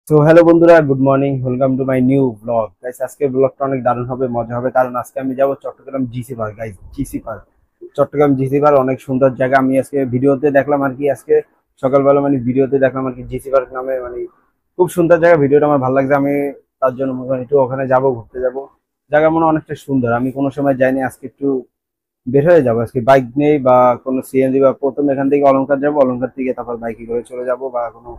তো হ্যালো বন্ধুরা, good morning, welcome to my new blog. Guys আজকে ব্লগটা অনেক দারুণ হবে, মজা হবে, কারণ আজকে আমি যাব Chattogram GC park. Guys GC park, Chattogram GC park অনেক সুন্দর জায়গা। আমি আজকে ভিডিওতে দেখলাম আর কি, আজকে সকালবেলা ভিডিওতে দেখলাম আর কি, জিসি পার্ক নামে খুব সুন্দর জায়গা। ভিডিওটা আমার ভালো লাগছে, আমি তার জন্য একটু ওখানে যাব, ঘুরতে যাব। জায়গা অনেকটা সুন্দর, আমি কোনো সময় যাইনি, আজকে একটু বের হয়ে যাবো। আজকে বাইক নেই বা কোনো সিএনজি, বা প্রথম এখান থেকে অলংকার যাবো, অলংকার থেকে তারপর বাইকে করে চলে যাব, বা কোনো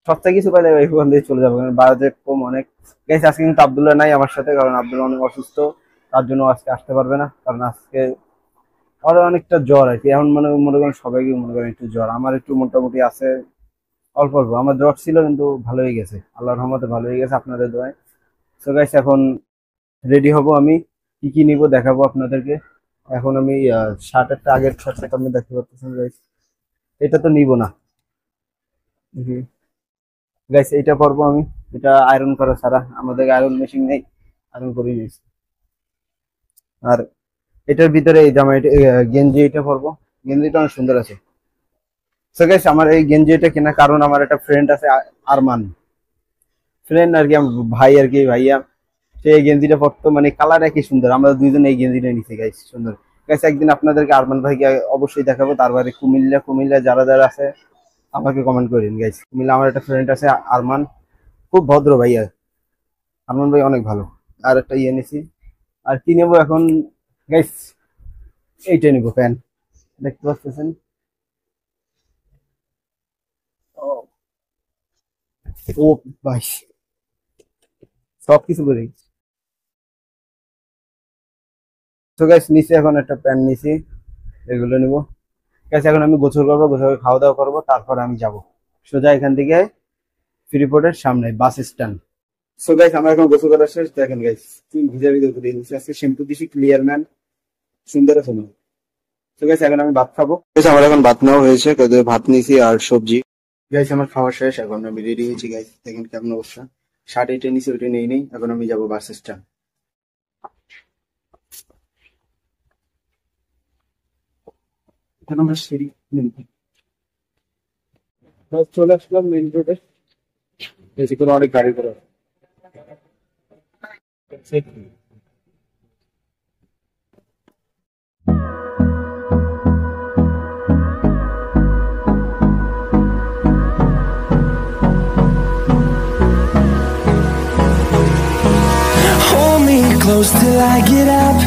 সস্তা কিছু পাইলে ওইখান দিয়ে চলে যাবো, কারণ বাজেট কম অনেক। গেছে আজকে কিন্তু আব্দুল্লাহ নাই আমার সাথে, কারণ আব্দুল্লাহ অনেক অসুস্থ, তার জন্য আজকে আসতে পারবে না। কারণ আজকে আর অনেকটা জ্বর আর কি, এখন মনে করেন সবাইকে মনে করেন একটু জ্বর, আমার একটু মোটামুটি আছে, অল্প অল্প। আমার জ্বর ছিল কিন্তু ভালো হয়ে গেছে, আল্লাহর রহমতে ভালো হয়ে গেছে, আপনাদের দোয়ায়। সো গাইস এখন রেডি হব, আমি কি কি নিব দেখাবো আপনাদেরকে। এখন আমি শার্টেরটা, আগের শার্টটা আপনি দেখতে পাচ্ছেন গাইস, এটা তো নিব না গাইস, এইটা করবো আমি। এটা আয়রন করা ছাড়া, আমাদের আয়রন মেশিন নেই, আয়রন করে নিয়েছি। আর এটার ভিতরে এই জামা, গেঞ্জি এটা পরবো, গেঞ্জিটা অনেক সুন্দর আছে। সো গাইস আমার এই গেঞ্জি এটা কেনা কারণ, আমার একটা ফ্রেন্ড আছে আরমান, ফ্রেন্ড আর কি, আমার ভাই আর কি, ভাইয়া। সে এই গেঞ্জিটা পরতো, কালার একই সুন্দর, আমরা দুইজন এই গেঞ্জিটা নিছি গাইস, সুন্দর। গাইস একদিন আপনাদেরকে আরমান ভাইকে অবশ্যই দেখাবো, তার বাড়ি কুমিল্লা যারা যারা আছে আমাকে কমেন্ট করেন গাইস। কুমিল্লা আমার একটা ফ্রেন্ড আছে আরমান, খুব ভদ্র ভাইয়া, আরমান ভাই অনেক ভালো। আর একটা ইয়ে নিছি। আর কি নেবো এখন গাইস, এইটা নিবো, প্যান দেখতে পাচ্ছেন। ও ভাই, সব কিছু করে তো গাইস নিচে এখন একটা প্যান নিছি, এগুলো নিবো গাইস। এখন আমি গোসল করবো, গোসল করে খাওয়া দাওয়া করবো, তারপর আমি যাব সোজা এখান থেকে ফ্রিপোর্টের সামনে বাস স্ট্যান্ড। সো গাইস আমার এখন গোসল করা শেষ, দেখেন গাইস চুল ভিজা ভিজা করে দিয়েছি, আজকে শ্যাম্পু দিছি ক্লিয়ার ম্যান, সুন্দর আছে না। তো গাইস এখন আমি ভাত খাবো। আমার এখন ভাত নেওয়া হয়েছে, ভাত নিয়েছি আর সবজি। গাইস আমার খাওয়া শেষ, এখন আমি রেডি হয়েছি গাইস, দেখেন কেমন অবস্থা। শার্ট এটা নিছি, ওইটা নেই, এখন আমি যাবো বাস স্ট্যান্ড। এখন আমরা সিঁড়ি চলে আসলাম মেইন রোডে, বেশি করে অনেক গাড়ি করে। Close till I get up.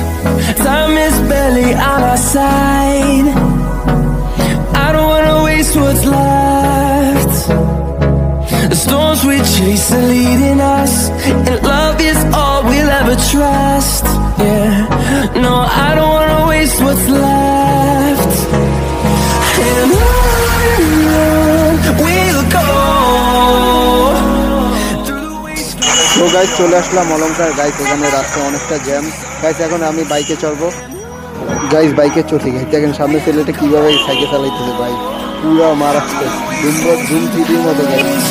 Time is barely on our side. I don't wanna waste what's left. The storms we chase are leading us, and love is all we'll ever trust. Yeah, no, I don't wanna waste what's left. And on we'll go. তো guys চলে আসলাম অলংকার। Guys এখানে রাস্তা অনেকটা jam. Guys এখন আমি বাইকে চড়বো। Guys বাইকে চড়ছি গাইস, দেখেন সামনে ছেলেটা কিভাবে সাইকেল চালাইতেছে, ভাই পুরো মারাচ্ছে, ধুম থ্রিডির মতো গাইস।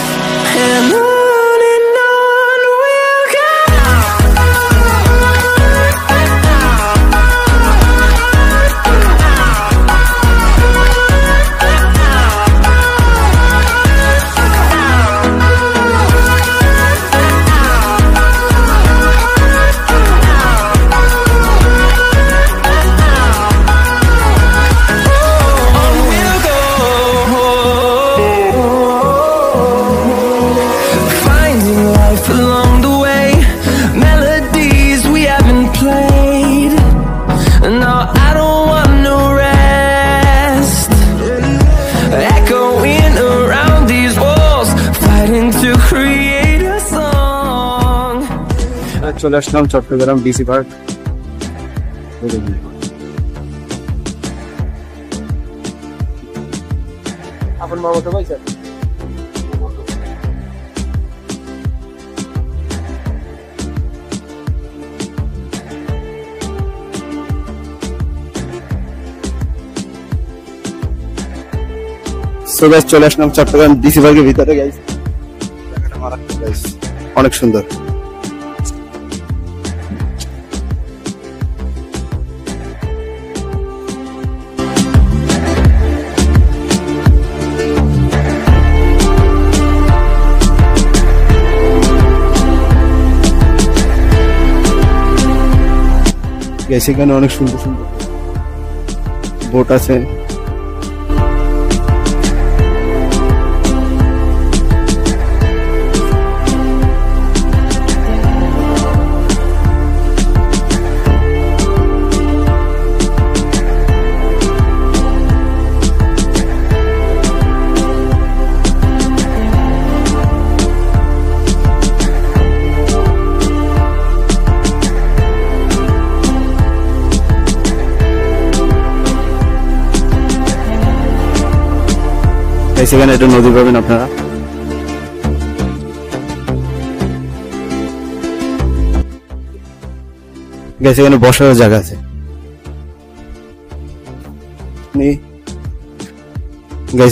চলে আসলাম চট্টগ্রাম ডিসি পার্ক। আপন মামাকে পাইছে। সো গাইস চলে আসলাম চট্টগ্রাম ডিসি পার্কের ভিতরে গাইস, অনেক সুন্দর। গাইস এখানে অনেক সুন্দর সুন্দর বোট আছে। সেখানে একটা নদী পাবেন আপনারা। সেখানে বসার জায়গা আছে,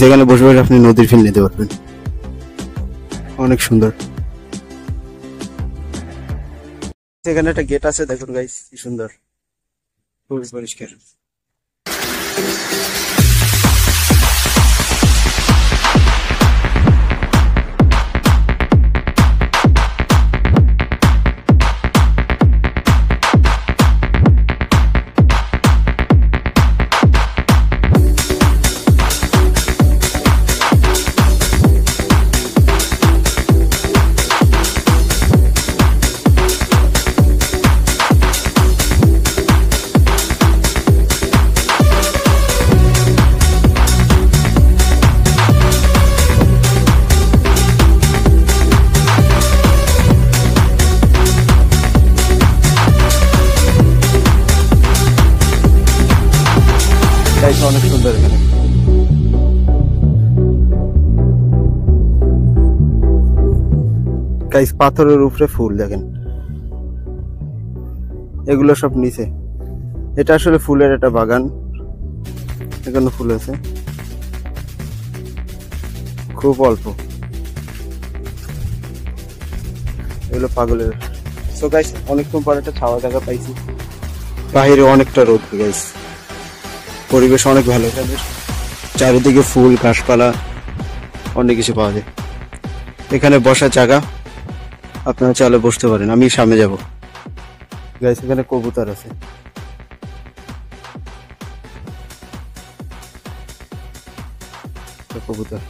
সেখানে বসে বসে আপনি নদীর ফিল নিতে পারবেন, অনেক সুন্দর। সেখানে একটা গেট আছে, দেখুন গাইস কি সুন্দর, খুবই পরিষ্কার। অনেক সুন্দর এখানে। গাইস পাথরের উপরে ফুল দেখেন, এগুলো সব নিচে। এটা আসলে ফুলের একটা বাগান, এখানে ফুল আছে খুব অল্প, এগুলো পাগলের। সো গাইস অনেকক্ষণ পর একটা ছাওয়া জায়গা পাইছি, বাইরে অনেকটা রোদ গাইস, পরিবেশ অনেক ভালো, এখানে চারিদিকে ফুল গাছপালা অনেক কিছু পাওয়া যায়। এখানে বসার জায়গা, আপনারা চাইলে বসতে পারেন। আমি সামনে যাব গাইস, এখানে কবুতর আছে, কবুতর।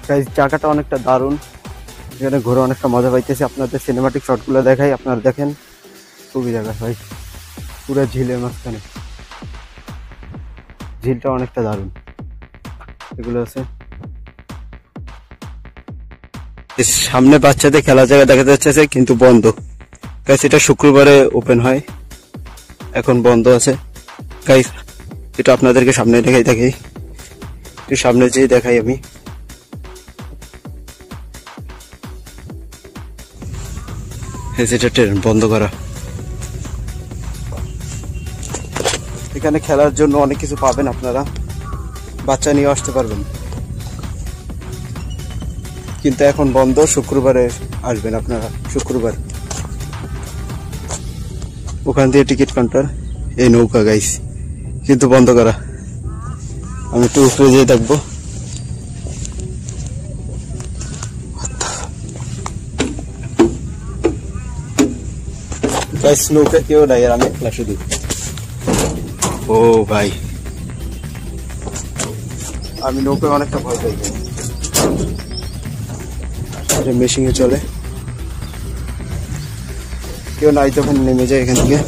গাইস জায়গাটা অনেকটা দারুণ, এখানে ঘুরে অনেকটা মজা পাইতেছি। আপনাদের সিনেমাটিক শটগুলো দেখাই, আপনারা দেখেন, খুবই জায়গা ভাই, পুরো ঝিলের মাঝখানে, ঝিলটা অনেকটা দারুণ। এগুলো আছে সামনে, বাচ্চাদের খেলার জায়গা দেখা যাচ্ছে কিন্তু বন্ধ। গাইস এটা শুক্রবারে ওপেন হয়, এখন বন্ধ আছে। গাইস এটা আপনাদেরকে সামনে দেখাই, একটু সামনে যেয়ে দেখাই আমি। এটা ট্রেন বন্ধ করা। এখানে খেলার জন্য অনেক কিছু পাবেন, আপনারা বাচ্চা নিয়ে আসতে পারবেন, কিন্তু এখন বন্ধ। শুক্রবারে আসবেন আপনারা, শুক্রবার। ওখান দিয়ে টিকিট কাউন্টার, এই নৌকা গাইস কিন্তু বন্ধ করা। আমি একটু উপরে যেয়ে দেখবো। গাইস নৌকা কেউ নাই, আর আমি একলা শুধু। ও ভাই আমি নৌকায় অনেকটা ভয় পাই, মেশিনে চলে, কেউ নাই তখন নেমে যায় এখান থেকে।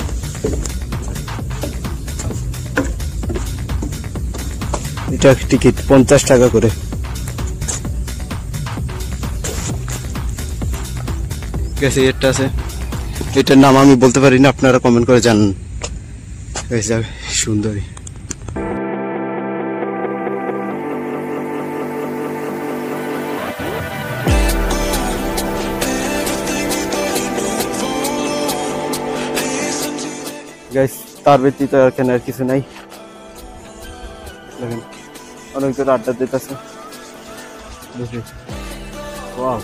এটা টিকিট 50 টাকা করে। গেছে এটা আছে, এটার নাম আমি বলতে পারি না, আপনারা কমেন্ট করে জানান। সুন্দরী গাইস, তার ব্যতীত এখানে আর কিছু নাই। দেখেন অনেক জন আড্ডা দিতেছে। ওয়াও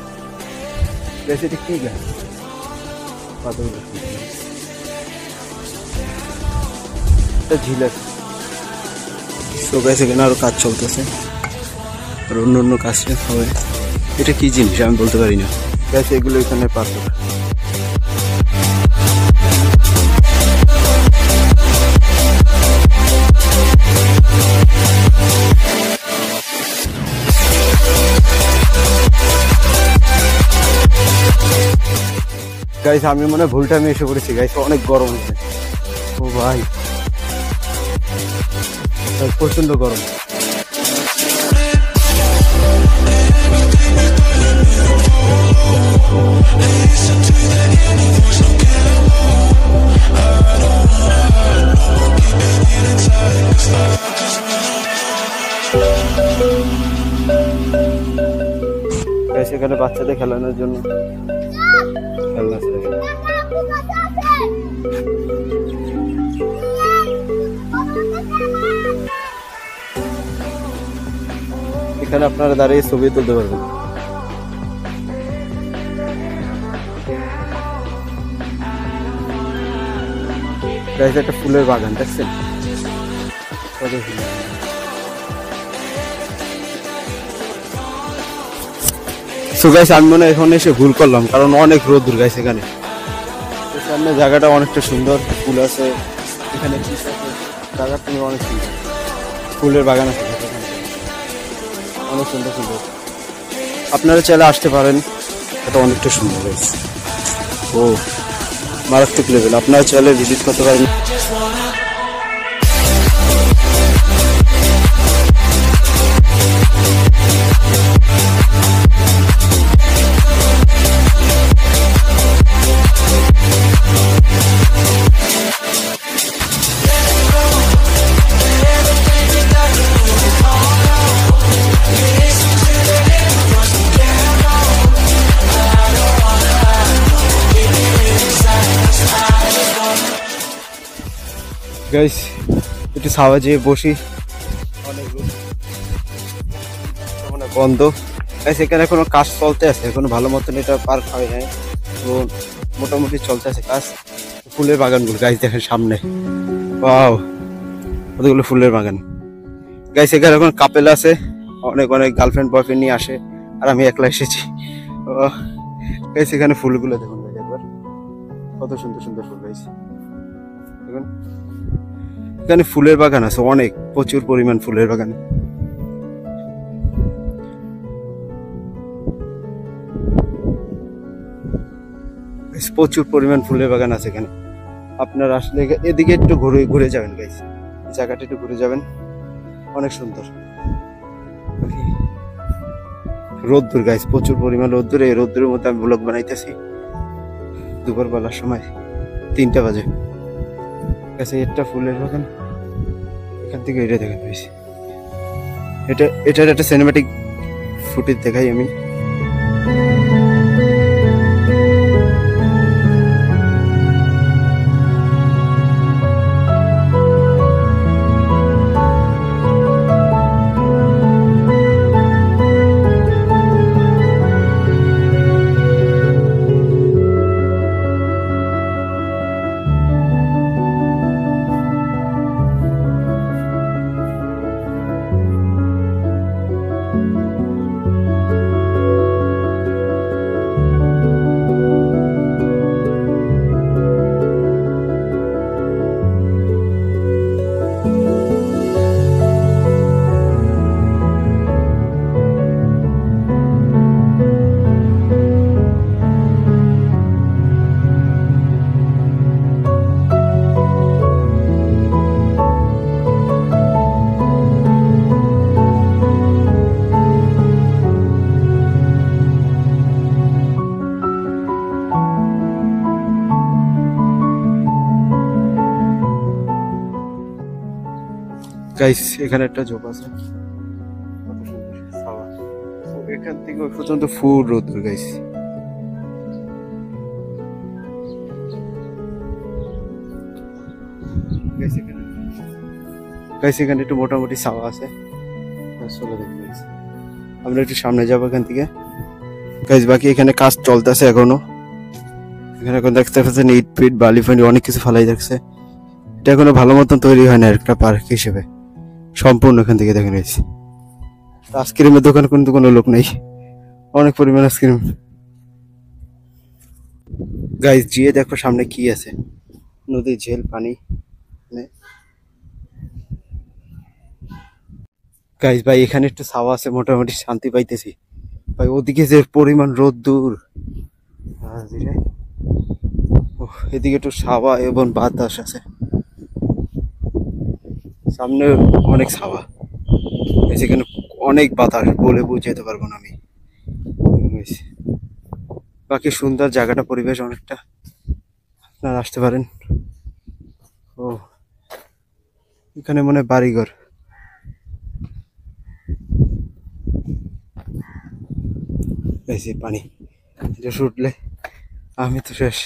গাইস, এটা কি গাছ? ঝিল আছে। তো গাইস এখানে আরো কাজ চলতেছে, আর অন্য অন্য কাজ হবে। এটা কি জিনিস আমি বলতে পারি না। গাইস এগুলো এখানে পাথর। গাইস আমি মনে হয় ভুল টাইমে এসে পড়েছি গাইস, অনেক গরম হচ্ছে। ও ভাই প্রচন্ড গরম। এখানে বাচ্চাদের খেলানোর জন্য খেলনা আছে। এখানে আপনারা দাঁড়িয়ে ছবি তুলতে পারবেন। গাইস একটা ফুলের বাগান দেখছেন, কত ফুল। সো গাইস আমি মনে হয় এখন এসে ভুল করলাম, কারণ অনেক রোদ্দুর গাইস এখানে। সামনে জায়গাটা অনেকটা সুন্দর, ফুল আছে এখানে, জায়গাটা অনেক সুন্দর, ফুলের বাগান আছে অনেক সুন্দর সুন্দর। আপনারা চাইলে আসতে পারেন, এটা অনেকটা সুন্দর গাইস। ও মারাত্মক লেভেল, আপনারা চাইলে ভিজিট করতে পারেন। গাইস একটু ছাওয়া যেয়ে বসি, অনেক মানে বন্ধ গাইস। এখানে কোনো কাজ চলতে আছে, এখনো ভালো মতন এটা পার্ক হয় নাই, তো মোটামুটি চলতে আছে কাজ। ফুলের বাগানগুলো গাইস দেখেন সামনে, ওয়াও কতগুলো ফুলের বাগান গাইস। এখানে এখন কাপেল আছে, অনেক অনেক গার্লফ্রেন্ড বয়ফ্রেন্ড নিয়ে আসে, আর আমি একলা এসেছি। গাইস এখানে ফুলগুলো দেখুন গাইস একবার, কত সুন্দর সুন্দর ফুল গাইস। দেখুন এখানে ফুলের বাগান আছে অনেক, প্রচুর পরিমাণ ফুলের বাগান। প্রচুর পরিমাণ ফুলের বাগান আছে এখানে। আপনারা আসলে এদিকে একটু ঘুরে ঘুরে যাবেন গাইস, জায়গাটা একটু ঘুরে যাবেন, অনেক সুন্দর। রোদ্দুর গাইস, প্রচুর পরিমাণ রোদ্দুর। এই রোদ্দুরের মধ্যে আমি ব্লগ বানাইতেছি দুপুর বেলার সময়, 3টা বাজে। একটা ফুলের বাগান, এখান থেকে এটা দেখা পেয়েছি। এটার একটা সিনেম্যাটিক ফুটেজ দেখাই আমি। গাইস এখানে একটা ঝোপ আছে, এখান থেকে ওই পর্যন্ত ফুল রোদ্দুর গাইস। গাইস এখানে একটু মোটামুটি ছাওয়া আছে, আমরা একটু সামনে যাবো এখান থেকে গাইস। বাকি এখানে কাজ চলতেছে এখনো, এখানে এখন দেখতে পাচ্ছেন ইট পিট বালি ফালি অনেক কিছু ফালাই রাখছে। এটা এখনো ভালো মতন তৈরি হয় না একটা পার্ক হিসেবে সম্পূর্ণ। এখান থেকে দেখে নিয়েছি আইসক্রিমের দোকানে কিন্তু কোনো লোক নেই, অনেক পরিমাণ আইসক্রিম। গাইস গিয়ে দেখো সামনে কি আছে, নদীর ঝেল পানি। গাইস ভাই এখানে একটু ছাওয়া আছে, মোটামুটি শান্তি পাইতেছি ভাই। ওদিকে যে পরিমাণ রোদ্দুর, এদিকে একটু ছাওয়া এবং বাতাস আছে, সামনে অনেক ছাওয়া, সেখানে অনেক বাতাস, বলে বুঝাতে পারবো না আমি। বাকি সুন্দর জায়গাটা, পরিবেশ অনেকটা, আপনারা আসতে পারেন। ও এখানে মনে হয় বাড়িঘর। বেশি পানি এটা উঠলে আমি তো শেষ,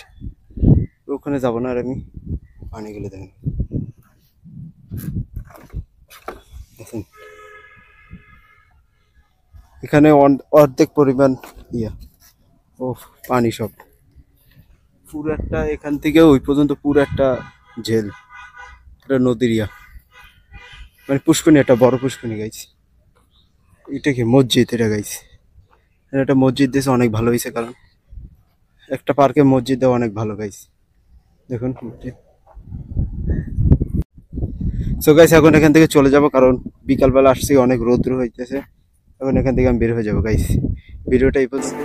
ওখানে যাবো না আর আমি। পানিগুলো দেখেন, এখানে অর্ধেক পরিমাণ ইয়া, ও পানি সব পুরো একটা, এখান থেকে ওই পর্যন্ত পুরো একটা ঝেল, এটা নদীর ইয়া, মানে পুষ্করণী, একটা বড় পুষ্করণী গাইছি। এটা কি মসজিদ, এটা গাইছি, একটা মসজিদ দিয়েছে, অনেক ভালো হয়েছে, কারণ একটা পার্কে মসজিদ দেওয়া অনেক ভালো গাইছি। দেখুন সো গাইস এখন এখান থেকে চলে যাব, কারণ বিকালবেলা আসছি, অনেক রৌদ্র হইতেছে। এখন এখান থেকে আমি বের হয়ে যাবো গাইস। ভিডিওটা এই পর্যন্ত।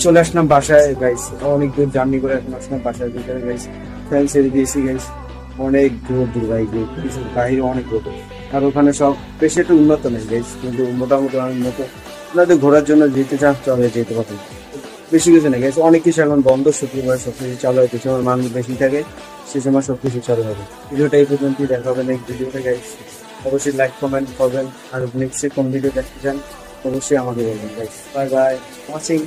চলে আসলাম বাসায় গাইস, অনেক দূর জার্নি করে এখন আসলাম বাসায় ভিতরে গাইস। ফ্যান ছেড়ে দিয়েছি গাইস, অনেক দূর গাইস, বাইরে অনেক দূর। আর ওখানে সব বেশি একটু উন্নত নেই গাইস, কিন্তু মোটামুটি উন্নত। আপনাদের ঘোরার জন্য যেতে চান চলে যেতে পারেন, বেশি কিছু নেই গাইস। অনেক কিছু এখন বন্ধ, শুক্রবার সবকিছু চালু হয়, কিছু মানুষ বেশি থাকে, সে সময় সবকিছু চালু হবে। ভিডিওটা এই পর্যন্তই, দেখা হবে নেক্সট ভিডিওতে গাইস। অবশ্যই লাইক কমেন্ট করবেন, আর নেক্সট কোন ভিডিও দেখতে চান অবশ্যই আমাকে বলবেন গাইস। Bye bye watching.